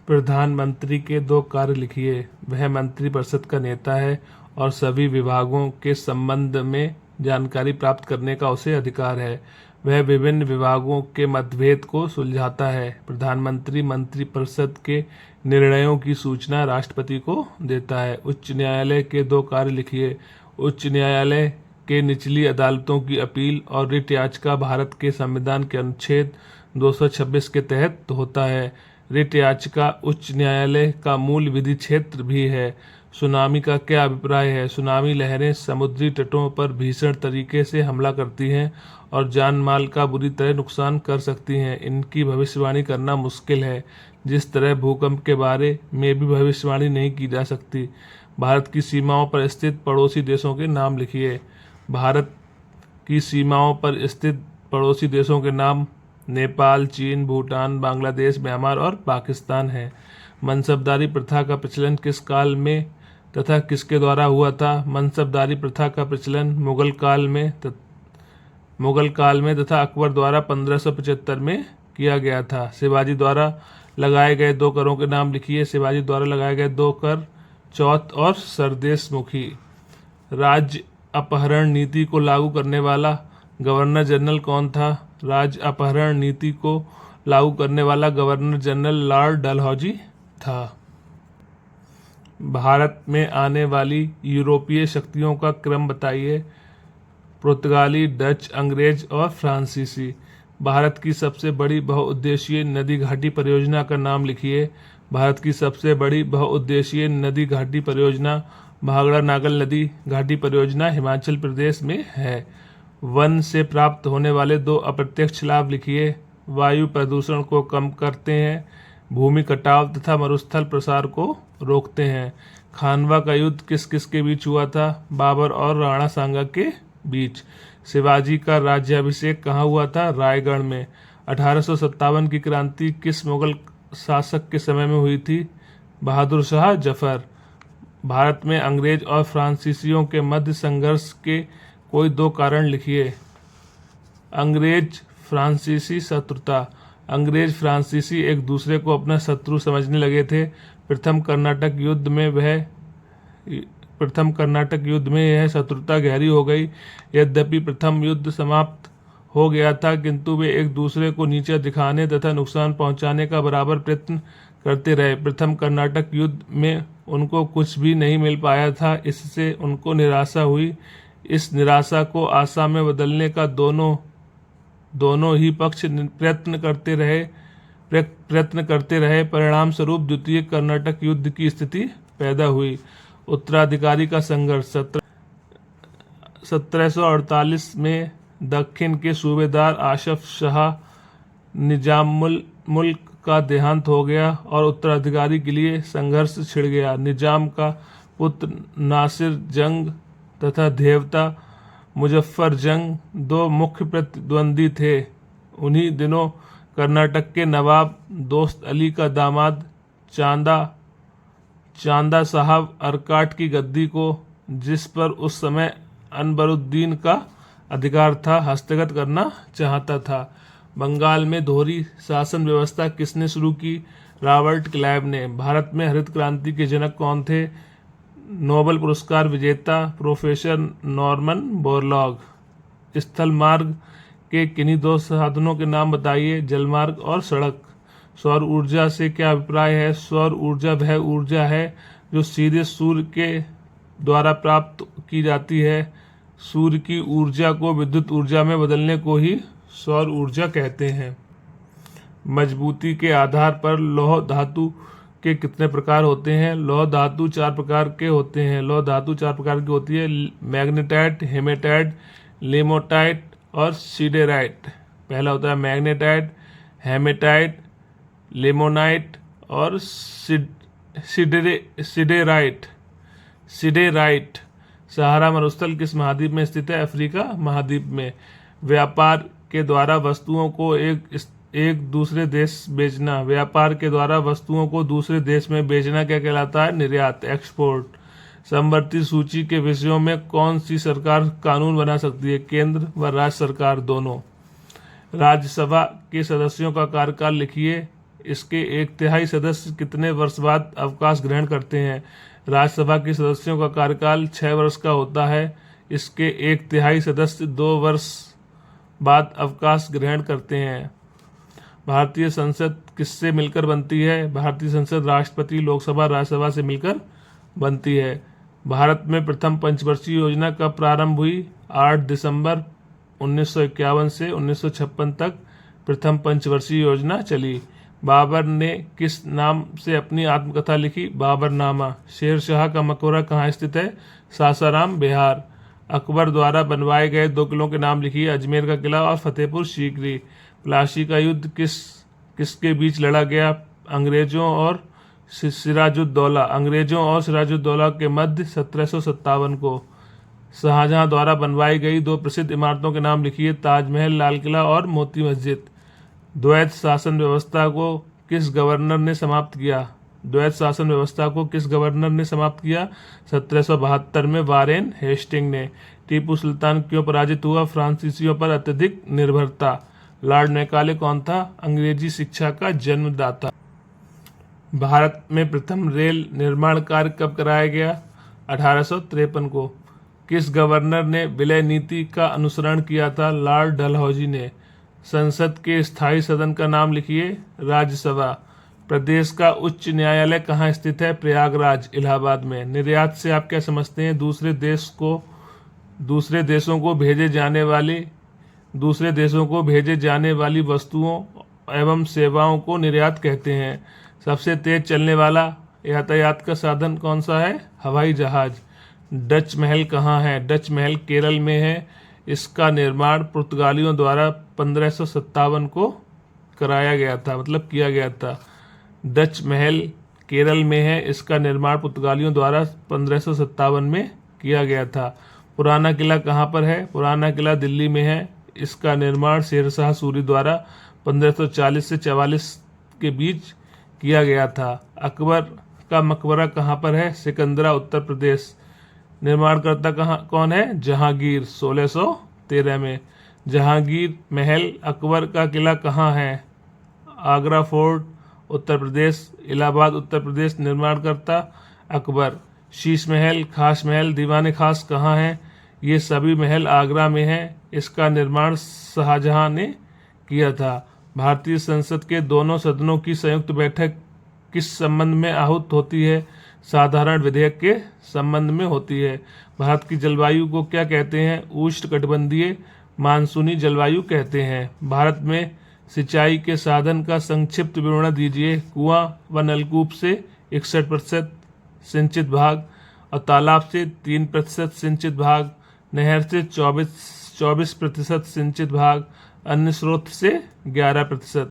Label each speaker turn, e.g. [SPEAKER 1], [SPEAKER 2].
[SPEAKER 1] प्रधानमंत्री के 2 कार्य लिखिए। वह मंत्रिपरिषद का नेता है और सभी विभागों के संबंध में जानकारी प्राप्त करने का उसे अधिकार है। वह विभिन्न विभागों के मतभेद को सुलझाता है। प्रधानमंत्री मंत्रिपरिषद के निर्णयों की सूचना राष्ट्रपति को देता है। उच्च न्यायालय के 2 कार्य लिखिए। उच्च न्यायालय के निचली अदालतों की अपील और रिट याचिका भारत के संविधान के अनुच्छेद 226 के तहत होता है। रिट याचिका उच्च न्यायालय का मूल विधि क्षेत्र भी है। सुनामी का क्या अभिप्राय है? सुनामी लहरें समुद्री तटों पर भीषण तरीके से हमला करती हैं और जान माल का बुरी तरह नुकसान कर सकती हैं। इनकी भविष्यवाणी करना मुश्किल है, जिस तरह भूकंप के बारे में भी भविष्यवाणी नहीं की जा सकती। भारत की सीमाओं पर स्थित पड़ोसी देशों के नाम लिखिए। भारत की सीमाओं पर स्थित पड़ोसी देशों के नाम नेपाल, चीन, भूटान, बांग्लादेश, म्यांमार और पाकिस्तान है। मनसबदारी प्रथा का प्रचलन किस काल में तथा किसके द्वारा हुआ था? मनसबदारी प्रथा का प्रचलन मुगल काल में तथा अकबर द्वारा 1575 में किया गया था। शिवाजी द्वारा लगाए गए 2 करों के नाम लिखिए। शिवाजी द्वारा लगाए गए 2 कर चौथ और सरदेश मुखी। राज्य अपहरण नीति को लागू करने वाला गवर्नर जनरल कौन था? राज्य अपहरण नीति को लागू करने वाला गवर्नर जनरल लॉर्ड डलहौजी था। भारत में आने वाली यूरोपीय शक्तियों का क्रम बताइए। पुर्तगाली, डच, अंग्रेज और फ्रांसीसी। भारत की सबसे बड़ी बहुउद्देशीय नदी घाटी परियोजना का नाम लिखिए। भारत की सबसे बड़ी बहुउद्देशीय नदी घाटी परियोजना भाखड़ा नागल नदी घाटी परियोजना हिमाचल प्रदेश में है। वन से प्राप्त होने वाले 2 अप्रत्यक्ष लाभ लिखिए। वायु प्रदूषण को कम करते हैं, भूमि कटाव तथा मरुस्थल प्रसार को रोकते हैं। खानवा का युद्ध किस किस के बीच हुआ था? बाबर और राणा सांगा के बीच। शिवाजी का राज्याभिषेक कहाँ हुआ था? रायगढ़ में। 1857 की क्रांति किस मुगल शासक के समय में हुई थी? बहादुर शाह जफर। भारत में अंग्रेज और फ्रांसीसियों के मध्य संघर्ष के कोई 2 कारण लिखिए। अंग्रेज फ्रांसीसी शत्रुता। अंग्रेज फ्रांसीसी एक दूसरे को अपना शत्रु समझने लगे थे। प्रथम कर्नाटक युद्ध में यह शत्रुता गहरी हो गई। यद्यपि प्रथम युद्ध समाप्त हो गया था, किंतु वे एक दूसरे को नीचा दिखाने तथा नुकसान पहुंचाने का बराबर प्रयत्न करते रहे। प्रथम कर्नाटक युद्ध में उनको कुछ भी नहीं मिल पाया था, इससे उनको निराशा हुई। इस निराशा को आशा में बदलने का दोनों ही पक्ष प्रयत्न करते रहे। परिणाम स्वरूप द्वितीय कर्नाटक युद्ध की स्थिति पैदा हुई। उत्तराधिकारी का संघर्ष। 1748 में दक्षिण के सूबेदार आसफ शाह निजामुल मुल्क का देहांत हो गया और उत्तराधिकारी के लिए संघर्ष छिड़ गया। निजाम का पुत्र नासिर जंग तथा देवता मुजफ्फर जंग 2 मुख्य प्रतिद्वंदी थे। उन्हीं दिनों कर्नाटक के नवाब दोस्त अली का दामाद चांदा साहब अरकाट की गद्दी को, जिस पर उस समय अनबरुद्दीन का अधिकार था, हस्तगत करना चाहता था। बंगाल में दोहरी शासन व्यवस्था किसने शुरू की? रॉबर्ट क्लाइव ने। भारत में हरित क्रांति के जनक कौन थे? नोबेल पुरस्कार विजेता प्रोफेसर नॉर्मन बोरलॉग। स्थल मार्ग के किन्हीं 2 साधनों के नाम बताइए। जलमार्ग और सड़क। सौर ऊर्जा से क्या अभिप्राय है? सौर ऊर्जा वह ऊर्जा है जो सीधे सूर्य के द्वारा प्राप्त की जाती है। सूर्य की ऊर्जा को विद्युत ऊर्जा में बदलने को ही सौर ऊर्जा कहते हैं। मजबूती के आधार पर लौह धातु के कितने प्रकार होते हैं? लौह धातु 4 प्रकार के होते हैं। लौह धातु 4 प्रकार की होती है। मैग्नेटाइट, हेमेटाइट, लिमोटाइट और सिडेराइट। पहला होता है मैग्नेटाइट, हेमेटाइट, लिमोनाइट और सिडेराइट। सहारा मरुस्थल किस महाद्वीप में स्थित है? अफ्रीका महाद्वीप में। व्यापार के द्वारा वस्तुओं को एक दूसरे देश बेचना। व्यापार के द्वारा वस्तुओं को दूसरे देश में बेचना क्या कहलाता है? निर्यात, एक्सपोर्ट। समवर्ती सूची के विषयों में कौन सी सरकार कानून बना सकती है? केंद्र व राज्य सरकार दोनों। राज्यसभा के सदस्यों का कार्यकाल लिखिए। इसके 1/3 सदस्य कितने वर्ष बाद अवकाश ग्रहण करते हैं? राज्यसभा के सदस्यों का कार्यकाल 6 वर्ष का होता है। इसके 1/3 सदस्य 2 वर्ष बाद अवकाश ग्रहण करते हैं। भारतीय संसद किससे मिलकर बनती है? भारतीय संसद राष्ट्रपति, लोकसभा, राज्यसभा से मिलकर बनती है। भारत में प्रथम पंचवर्षीय योजना कब प्रारंभ हुई? 8 दिसंबर 1951 से 1956 तक प्रथम पंचवर्षीय योजना चली। बाबर ने किस नाम से अपनी आत्मकथा लिखी? बाबरनामा। शेरशाह का मकबरा कहाँ स्थित है? सासाराम, बिहार। अकबर द्वारा बनवाए गए 2 किलों के नाम लिखिए। अजमेर का किला और फतेहपुर सीकरी। प्लासी का युद्ध किसके बीच लड़ा गया? अंग्रेजों और सिराजुद्दौला के मध्य 1757 को। शाहजहां द्वारा बनवाई गई 2 प्रसिद्ध इमारतों के नाम लिखिए। ताजमहल, लाल किला और मोती मस्जिद। द्वैत शासन व्यवस्था को किस गवर्नर ने समाप्त किया? 1772 में वारेन हेस्टिंग ने। टीपू सुल्तान क्यों पराजित हुआ? फ्रांसीसियों पर अत्यधिक निर्भरता। लॉर्ड मैकाले कौन था? अंग्रेजी शिक्षा का जन्मदाता। भारत में प्रथम रेल निर्माण कार्य कब कराया गया? 1853 को। किस गवर्नर ने विलय नीति का अनुसरण किया था? लॉर्ड डलहौजी ने। संसद के स्थायी सदन का नाम लिखिए। राज्यसभा। प्रदेश का उच्च न्यायालय कहाँ स्थित है? प्रयागराज, इलाहाबाद में। निर्यात से आप क्या समझते हैं? दूसरे देशों को भेजे जाने वाली वस्तुओं एवं सेवाओं को निर्यात कहते हैं। सबसे तेज चलने वाला यातायात का साधन कौन सा है? हवाई जहाज। डच महल कहाँ है? डच महल केरल में है। इसका निर्माण पुर्तगालियों द्वारा 1557 को किया गया था। डच महल केरल में है। इसका निर्माण पुर्तगालियों द्वारा 1557 में किया गया था। पुराना किला कहाँ पर है? पुराना किला दिल्ली में है। इसका निर्माण शेरशाह सूरी द्वारा 1540 से 44 के बीच किया गया था। अकबर का मकबरा कहाँ पर है? सिकंदरा, उत्तर प्रदेश। निर्माणकर्ता कौन है? जहांगीर, 1613 में। जहांगीर महल, अकबर का किला कहाँ है? आगरा फोर्ट, उत्तर प्रदेश। इलाहाबाद, उत्तर प्रदेश। निर्माणकर्ता अकबर। शीश महल, खास महल, दीवाने खास कहाँ है? ये सभी महल आगरा में है। इसका निर्माण शाहजहां ने किया था। भारतीय संसद के दोनों सदनों की संयुक्त बैठक किस संबंध में आहूत होती है? साधारण विधेयक के संबंध में होती है। भारत की जलवायु को क्या कहते हैं? उष्णकटिबंधीय मानसूनी जलवायु कहते हैं। भारत में सिंचाई के साधन का संक्षिप्त विवरण दीजिए। कुआं व नलकूप से 61% सिंचित भाग और तालाब से 3% सिंचित भाग, नहर से 24% सिंचित भाग, अन्य स्रोत से 11%।